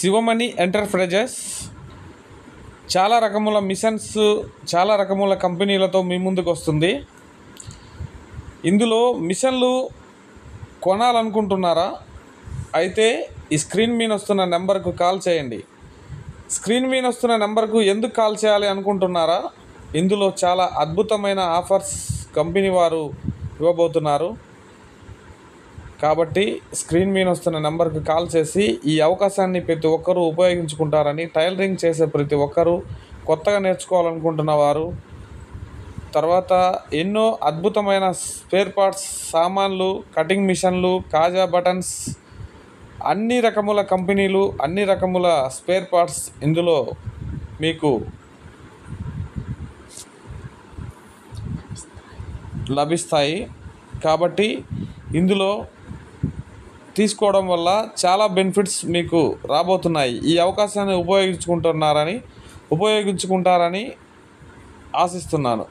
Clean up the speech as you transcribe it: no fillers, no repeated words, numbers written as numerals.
Sivamani enterprises చాలా రకముల machines, చాలా రకముల కంపెనీలతో మీ ముందుకు వస్తుంది. ఇందులో మిషన్లు కొనాలనుకుంటున్నారా? అయితే ఈ స్క్రీన్ మీద వస్తున్న నెంబర్కు కాల్ చేయండి. స్క్రీన్ మీద వస్తున్న నెంబర్కు ఎందుకు కాల్ చేయాలి అనుకుంటున్నారా? ఇందులో చాలా అద్భుతమైన ఆఫర్స్ కంపెనీ వారు ఇవ్వబోతున్నారు. కాబట్టి స్క్రీన్ మీద వస్తున్న నెంబర్కి కాల్ చేసి ఈ అవకాశాన్ని ప్రతి ఒక్కరూ ఉపయోగించుకుంటారని, టైలరింగ్ చేసే ప్రతి ఒక్కరూ, కొత్తగా నేర్చుకోవాలనుకుంటున్న వారు, తర్వాత ఎన్నో అద్భుతమైన స్పేర్ పార్ట్స్, సామాన్లు, కటింగ్ మిషన్లు, కాజా బటన్స్, అన్ని రకముల కంపెనీలు, అన్ని రకముల స్పేర్ పార్ట్స్ ఇందులో మీకు లభిస్తాయి. కాబట్టి ఇందులో తీసుకోవడం వల్ల చాలా బెనిఫిట్స్ మీకు రాబోతున్నాయి. ఈ అవకాశాన్ని ఉపయోగించుకుంటారని ఆశిస్తున్నాను.